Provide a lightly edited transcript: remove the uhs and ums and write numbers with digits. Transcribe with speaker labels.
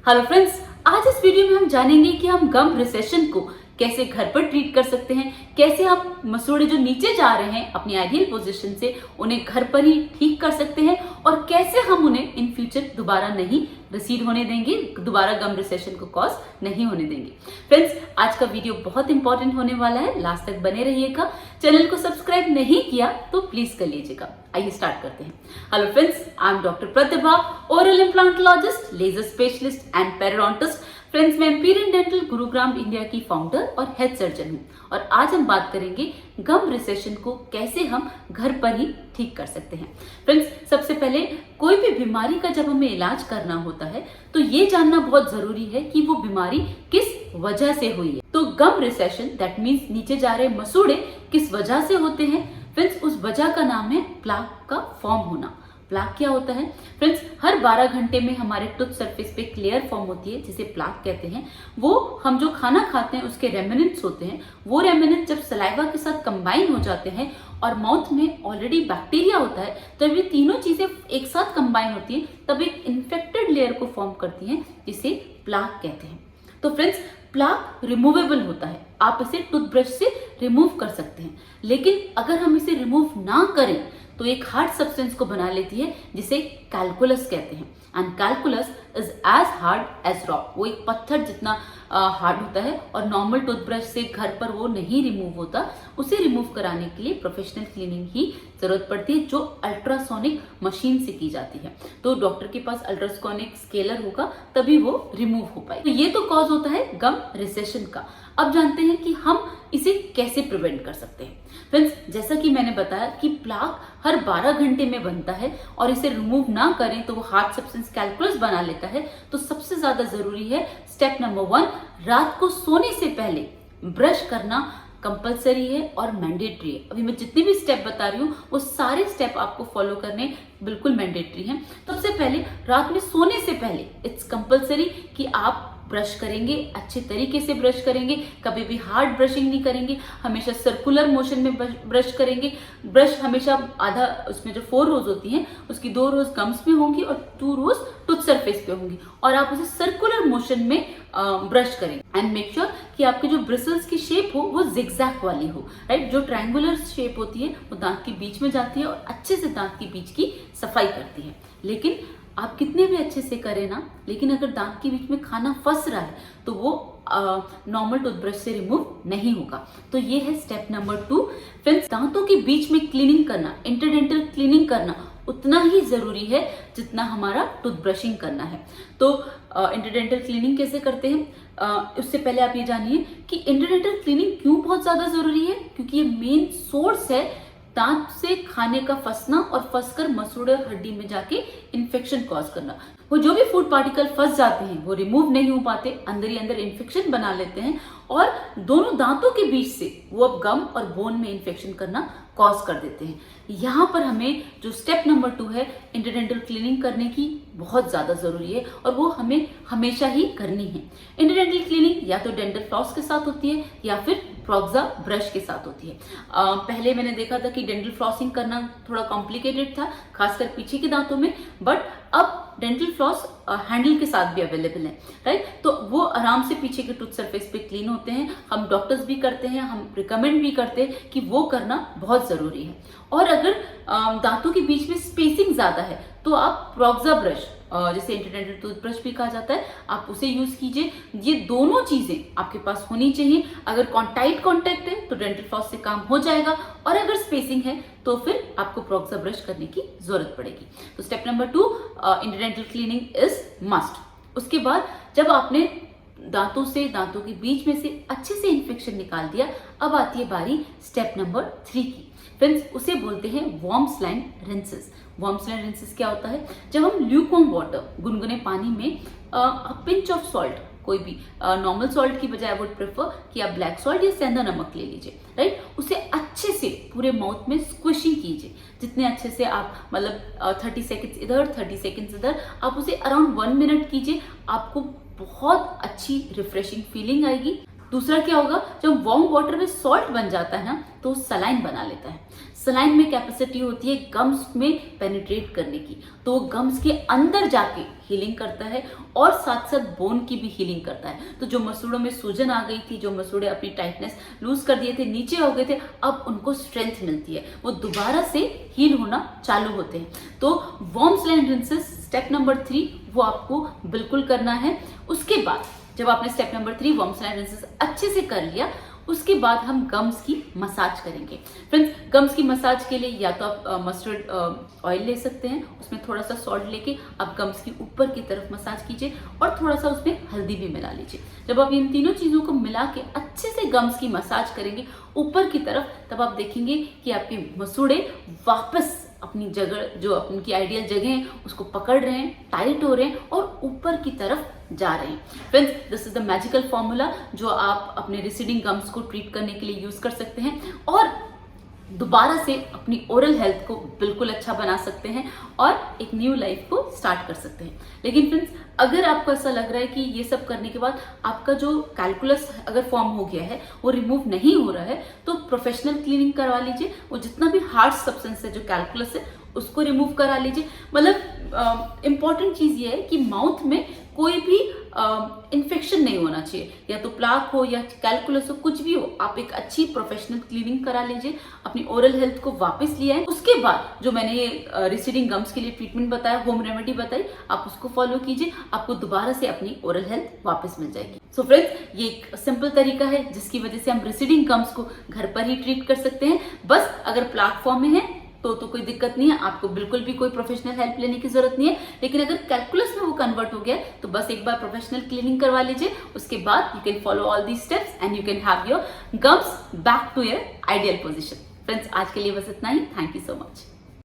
Speaker 1: Hello friends, आज इस video में हम जानेंगे कि हम गम रिसेशन को कैसे घर पर ट्रीट कर सकते हैं, कैसे हम मसूड़े जो नीचे जा रहे हैं अपनी आइडियल पोजीशन से उन्हें घर पर ही ठीक कर सकते हैं और कैसे हम उन्हें इन फ्यूचर दोबारा नहीं रिसीड होने देंगे, दोबारा गम रिसेशन को कॉज नहीं होने देंगे। फ्रेंड्स, आज का वीडियो बहुत इंपॉर्टेंट होने वाला है, लास्ट तक बने रहिएगा। चैनल को सब्सक्राइब नहीं किया तो प्लीज कर लीजिएगा। आइए स्टार्ट करते हैं। Hello friends, I am doctor Pratibha, oral implantologist, laser specialist and periodontist. Friends, मैं एम्पीरियल डेंटल गुरुग्राम इंडिया की फाउंडर और हेड सर्जन हूँ और आज हम बात करेंगे गम रिसेशन को कैसे हम घर पर ही ठीक कर सकते हैं। फ्रेंड्स, सबसे पहले कोई भी बीमारी का जब हमें इलाज करना होता है तो ये जानना बहुत जरूरी है कि वो बीमारी किस वजह से हुई है। तो गम रिसेशन दैट मीन्स नीचे जा रहे मसूड़े किस वजह से होते हैं। फ्रेंड्स, उस वजह का नाम है प्लाक का फॉर्म होना। प्लाक क्या होता है? फ्रेंड्स, हर 12 घंटे में हमारे टूथ सरफेस पे क्लियर फॉर्म होती है जिसे प्लाक कहते हैं। वो हम जो खाना खाते हैं उसके रेमिनेंट्स होते हैं। वो रेमिनेंट्स जब सलाइवा के साथ कंबाइन हो जाते हैं और माउथ में ऑलरेडी बैक्टीरिया होता है, तब ये तीनों चीजें एक साथ कंबाइन होती हैं, तब एक इन्फेक्टेड लेयर को फॉर्म करती हैं जिसे प्लाक कहते हैं। तो फ्रेंड्स, प्लाक रिमूवेबल होता है, आप इसे टूथब्रश से रिमूव कर सकते हैं। लेकिन अगर हम इसे रिमूव ना करें तो एक हार्ड सब्सटेंस को बना लेती है जिसे कैलकुलस कहते हैं। And calculus is as hard as rock. वो एक पत्थर जितना हार्ड होता है और नॉर्मल टूथब्रश से घर पर वो नहीं रिमूव होता। उसे रिमूव कराने के लिए प्रोफेशनल क्लीनिंग की जरूरत पड़ती है जो अल्ट्रासोनिक मशीन से की जाती है। तो डॉक्टर के पास अल्ट्रासोनिक स्केलर होगा तभी वो रिमूव हो पाए। तो ये तो कॉज होता है गम रिसेशन का। अब जानते हैं कि हम इसे कैसे प्रिवेंट कर सकते हैं। फ्रेंड्स, जैसा कि मैंने बताया कि प्लाक हर 12 घंटे में बनता है और इसे रिमूव ना करें तो वो हार्ड सब्सटेंस कैलकुलस बना लेता है। तो सबसे ज्यादा जरूरी है स्टेप नंबर 1, रात को सोने से पहले ब्रश करना कंपलसरी है और मैंडेटरी है। अभी मैं जितने भी स्टेप बता रही हूँ वो सारे स्टेप आपको फॉलो करने बिल्कुल मैंडेटरी हैं। सबसे पहले रात में सोने से पहले इट्स कंपलसरी कि आप ब्रश करेंगे, अच्छे तरीके से ब्रश करेंगे, कभी भी हार्ड ब्रशिंग नहीं करेंगे, हमेशा सर्कुलर मोशन में ब्रश करेंगे। ब्रश हमेशा आधा, उसमें जो 4 रोज होती हैं उसकी 2 रोज गम्स में होंगी और 2 रोज टूथ सरफेस पे होंगी और आप उसे सर्कुलर मोशन में ब्रश करेंगे। एंड मेक श्योर कि आपके जो ब्रिसल्स की शेप हो वो जिगजैग वाली हो, राइट। जो ट्रायंगुलर शेप होती है वो दांत के बीच में जाती है और अच्छे से दांत के बीच की सफाई करती है। लेकिन आप कितने भी अच्छे से करें ना, लेकिन अगर दांत के बीच में खाना फंस रहा है तो वो नॉर्मल टूथब्रश से रिमूव नहीं होगा। तो ये है स्टेप नंबर 2। फ्रेंड्स, दांतों के बीच में क्लीनिंग करना, इंटरडेंटल क्लीनिंग करना उतना ही जरूरी है जितना हमारा टूथब्रशिंग करना है। तो इंटरडेंटल क्लीनिंग कैसे करते हैं उससे पहले आप ये जानिए कि इंटरडेंटल क्लीनिंग क्यों बहुत ज्यादा जरूरी है। क्योंकि ये मेन सोर्स है दांत से खाने का फंसना और फंसकर मसूड़े हड्डी में जाके इन्फेक्शन कॉज करना। वो जो भी फूड पार्टिकल फंस जाते हैं वो रिमूव नहीं हो पाते, अंदर ही अंदर इन्फेक्शन बना लेते हैं और दोनों दांतों के बीच से वो अब गम और बोन में इन्फेक्शन करना कॉज कर देते हैं। यहाँ पर हमें जो स्टेप नंबर 2 है इंटरडेंटल क्लीनिंग करने की बहुत ज्यादा जरूरी है और वो हमें हमेशा ही करनी है। इंटरडेंटल क्लीनिंग या तो डेंटल फ्लॉस के साथ होती है या फिर प्रोक्सा ब्रश के साथ होती है। पहले मैंने देखा था कि डेंटल फ्लॉसिंग करना थोड़ा कॉम्प्लिकेटेड था, खासकर पीछे के दांतों में, बट अब डेंटल फ्लॉस हैंडल के साथ भी अवेलेबल है, राइट। तो वो आराम से पीछे के टूथ सरफेस पे क्लीन होते हैं। हम डॉक्टर्स भी करते हैं, हम रिकमेंड भी करते हैं कि वो करना बहुत जरूरी है। और अगर दांतों के बीच में स्पेसिंग ज्यादा है तो आप प्रोक्सा ब्रश, जैसे इंटरडेंटल टूथब्रश भी कहा जाता है, आप उसे यूज कीजिए। ये दोनों चीजें आपके पास होनी चाहिए। अगर टाइट कॉन्टैक्ट है तो डेंटल फ्लॉस से काम हो जाएगा और अगर स्पेसिंग है तो फिर आपको प्रोक्सा ब्रश करने की जरूरत पड़ेगी। तो step number 2, interdental cleaning is must. उसके बाद जब आपने दांतों के बीच में से अच्छे से इन्फेक्शन निकाल दिया, अब आती है बारी स्टेप नंबर 3 की। फ्रेंड्स, उसे बोलते हैं warm saline rinses. Warm saline rinses क्या होता है? जब हम ल्यूकवार्म वाटर, गुनगुने पानी में पिंच ऑफ सॉल्ट, कोई भी नॉर्मल सॉल्ट की बजाय वुड प्रेफर कि आप ब्लैक सॉल्ट या सेंधा नमक ले लीजिए, राइट। उसे अच्छे से पूरे माउथ में स्क्विशिंग कीजिए। जितने अच्छे से आप, मतलब 30 सेकेंड्स इधर 30 सेकेंड्स इधर, आप उसे अराउंड 1 मिनट कीजिए। आपको बहुत अच्छी रिफ्रेशिंग फीलिंग आएगी। दूसरा क्या होगा, जब वार्म वाटर में सॉल्ट बन जाता है ना तो सलाइन बना लेता है। सलाइन में कैपेसिटी होती है गम्स में पेनिट्रेट करने की, तो वो गम्स के अंदर जाके हीलिंग करता है और साथ साथ बोन की भी हीलिंग करता है। तो जो मसूड़ों में सूजन आ गई थी, जो मसूड़े अपनी टाइटनेस लूज कर दिए थे, नीचे हो गए थे, अब उनको स्ट्रेंथ मिलती है, वो दोबारा से हील होना चालू होते हैं। तो warm saline rinses step number 3 वो आपको बिल्कुल करना है। उसके बाद जब आपने step number 3 warm saline rinses अच्छे से कर लिया, उसके बाद हम गम्स की मसाज करेंगे। फ्रेंड्स, गम्स की मसाज के लिए या तो आप मस्टर्ड ऑयल ले सकते हैं, उसमें थोड़ा सा सॉल्ट लेके आप गम्स की ऊपर की तरफ मसाज कीजिए और थोड़ा सा उसमें हल्दी भी मिला लीजिए। जब आप इन तीनों चीज़ों को मिला के अच्छे से गम्स की मसाज करेंगे ऊपर की तरफ, तब आप देखेंगे कि आपके मसूड़े वापस अपनी जगह, जो उनकी आइडियल जगह है, उसको पकड़ रहे हैं, टाइट हो रहे हैं और ऊपर की तरफ जा रहे हैं। Friends, this is the magical formula जो आप अपने रिसीडिंग गम्स को ट्रीट करने के लिए यूज कर सकते हैं और दोबारा से अपनी ओरल हेल्थ को बिल्कुल अच्छा बना सकते हैं और एक न्यू लाइफ को स्टार्ट कर सकते हैं। लेकिन फ्रेंड्स, अगर आपको ऐसा लग रहा है कि ये सब करने के बाद आपका जो कैलकुलस अगर फॉर्म हो गया है वो रिमूव नहीं हो रहा है, तो प्रोफेशनल क्लीनिंग करवा लीजिए। वो जितना भी हार्ड सब्सटेंस है, जो कैलकुलस है, उसको रिमूव करा लीजिए। मतलब इंपॉर्टेंट चीज ये है कि माउथ में कोई भी इन्फेक्शन नहीं होना चाहिए, या तो प्लाक हो या कैलकुलस हो, कुछ भी हो, आप एक अच्छी प्रोफेशनल क्लीनिंग करा लीजिए, अपनी ओरल हेल्थ को वापस लिया है। उसके बाद जो मैंने ये रिसीडिंग गम्स के लिए ट्रीटमेंट बताया, होम रेमेडी बताई, आप उसको फॉलो कीजिए, आपको दोबारा से अपनी ओरल हेल्थ वापस मिल जाएगी। सो फ्रेंड्स, ये एक सिंपल तरीका है जिसकी वजह से हम रिसीडिंग गम्स को घर पर ही ट्रीट कर सकते हैं। बस अगर प्लाक फॉर्म में है तो कोई दिक्कत नहीं है, आपको बिल्कुल भी कोई प्रोफेशनल हेल्प लेने की जरूरत नहीं है। लेकिन अगर कैलकुलस में वो कन्वर्ट हो गया तो बस एक बार प्रोफेशनल क्लीनिंग करवा लीजिए। उसके बाद you can follow all these steps and you can have your gums back to your ideal position. Friends, आज के लिए बस इतना ही। Thank you so much.